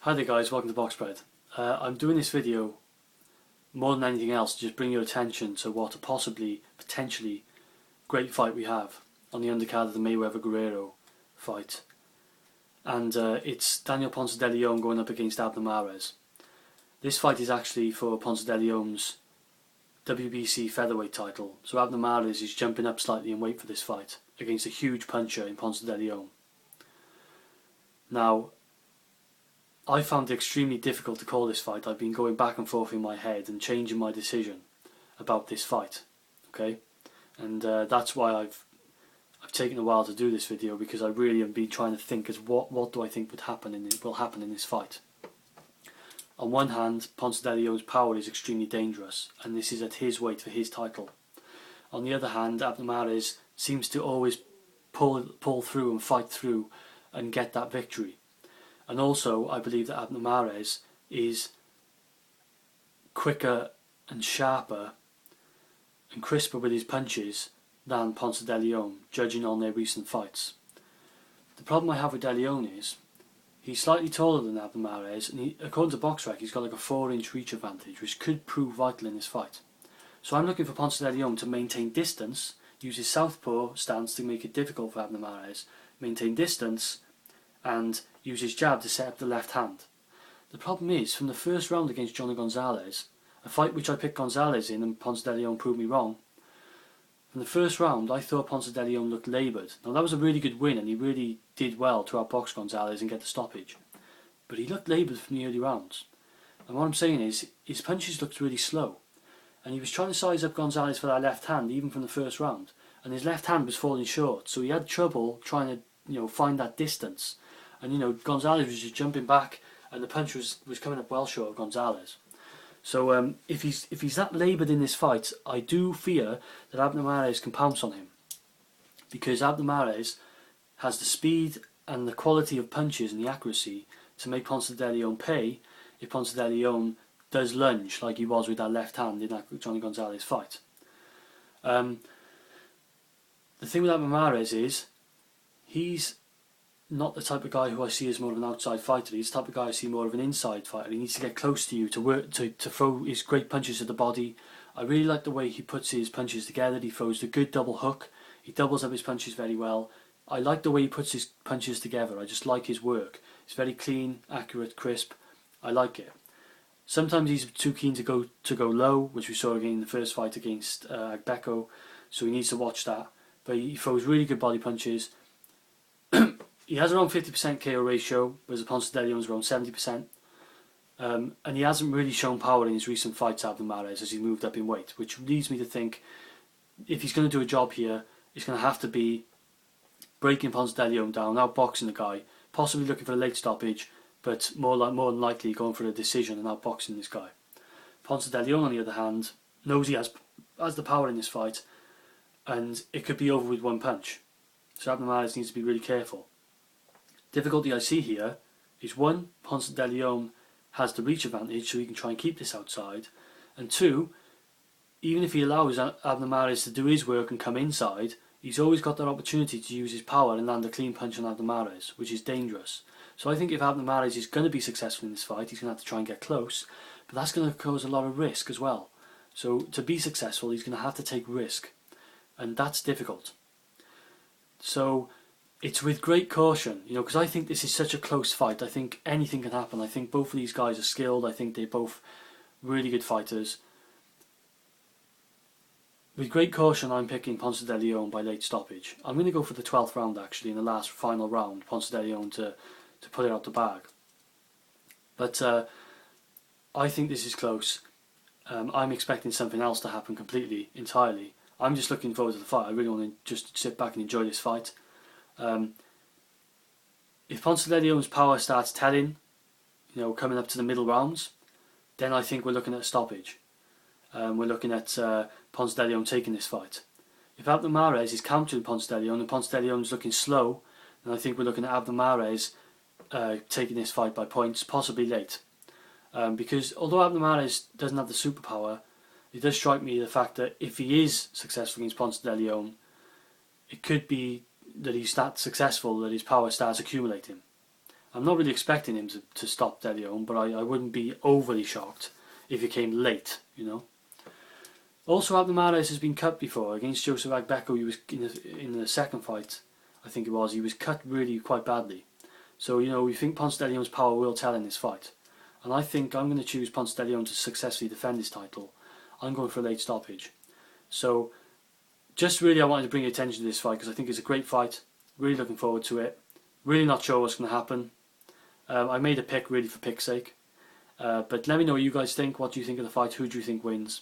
Hi there guys, welcome to Box Spread. I'm doing this video more than anything else to just bring your attention to what a potentially great fight we have on the undercard of the Mayweather-Guerrero fight. And it's Daniel Ponce de Leon going up against Abner. This fight is actually for Ponce de Leon's WBC featherweight title, so Abner is jumping up slightly in weight for this fight against a huge puncher in Ponce de Leon. Now, I found it extremely difficult to call this fight. I've been going back and forth in my head and changing my decision about this fight, okay? And that's why I've taken a while to do this video, because I really have been trying to think as what do I think will happen in this fight. On one hand, Ponce de Leon's power is extremely dangerous, and this is at his weight for his title. On the other hand, Abner seems to always pull through and fight through and get that victory. And also, I believe that Abner is quicker and sharper and crisper with his punches than Ponce de Leon, judging on their recent fights. The problem I have with de Leon is he's slightly taller than Abner, and according to BoxRec, he's got like a 4-inch reach advantage, which could prove vital in this fight. So I'm looking for Ponce de Leon to maintain distance, use his southpaw stance to make it difficult for Abner, maintain distance, and use his jab to set up the left hand. The problem is, from the first round against Johnny Gonzalez, a fight which I picked Gonzalez in and Ponce de Leon proved me wrong, from the first round I thought Ponce de Leon looked laboured. Now that was a really good win and he really did well to outbox Gonzalez and get the stoppage, but he looked laboured from the early rounds. And what I'm saying is, his punches looked really slow, and he was trying to size up Gonzalez for that left hand even from the first round, and his left hand was falling short, so he had trouble trying to find that distance. And Gonzalez was just jumping back, and the punch was coming up well short of Gonzalez. So if he's that laboured in this fight, I do fear that Abner can pounce on him, because Abner has the speed and the quality of punches and the accuracy to make Ponce de Leon pay if Ponce de Leon does lunge like he was with that left hand in that Johnny Gonzalez fight. The thing with Abner is he's not the type of guy who I see as more of an outside fighter. He's the type of guy I see more of an inside fighter. He needs to get close to you to work to throw his great punches to the body. I really like the way he puts his punches together. He throws the good double hook. He doubles up his punches very well. I like the way he puts his punches together. I just like his work. It's very clean, accurate, crisp. I like it. Sometimes he's too keen to go low, which we saw again in the first fight against Agbeko, so he needs to watch that. But he throws really good body punches. He has around 50% KO ratio, whereas Ponce de Leon's around 70%. And he hasn't really shown power in his recent fights, Abner, as he moved up in weight, which leads me to think if he's going to do a job here, it's going to have to be breaking Ponce de Leon down, outboxing the guy, possibly looking for a late stoppage, but more than likely going for a decision and outboxing this guy. Ponce de Leon, on the other hand, knows he has the power in this fight, and it could be over with one punch. So Abner needs to be really careful. Difficulty I see here is, one, Ponce de Leon has the reach advantage, so he can try and keep this outside, and two, even if he allows Abner to do his work and come inside, he's always got that opportunity to use his power and land a clean punch on Abner, which is dangerous. So I think if Abner is going to be successful in this fight, he's going to have to try and get close, but that's going to cause a lot of risk as well. So to be successful, he's going to have to take risk, and that's difficult. So it's with great caution, because I think this is such a close fight. I think anything can happen. I think both of these guys are skilled. I think they're both really good fighters. With great caution, I'm picking Ponce de Leon by late stoppage. I'm going to go for the 12th round, actually, in the last final round, Ponce de Leon to put it out the bag. But I think this is close. I'm expecting something else to happen entirely. I'm just looking forward to the fight. I really want to just sit back and enjoy this fight. If Ponce de Leon's power starts telling, coming up to the middle rounds, then I think we're looking at a stoppage. We're looking at Ponce de Leon taking this fight. If Abner is countering Ponce de Leon and Ponce de Leon's looking slow, then I think we're looking at Abner taking this fight by points, possibly late. Because although Abner doesn't have the superpower, it does strike me the fact that if he is successful against Ponce de Leon, it could be that he's that successful that his power starts accumulating. I'm not really expecting him to stop De Leon, but I wouldn't be overly shocked if he came late, you know. Also, Abner has been cut before against Joseph Agbeko. He was in the second fight, I think it was. He was cut really quite badly. So you know, we think Ponce de Leon's power will tell in this fight, and I think I'm going to choose Ponce de Leon to successfully defend his title. I'm going for a late stoppage. So, just really, I wanted to bring your attention to this fight because I think it's a great fight. Really looking forward to it. Really not sure what's going to happen. I made a pick really for pick's sake. But let me know what you guys think. What do you think of the fight? Who do you think wins?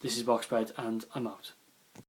This is Boxbred, and I'm out.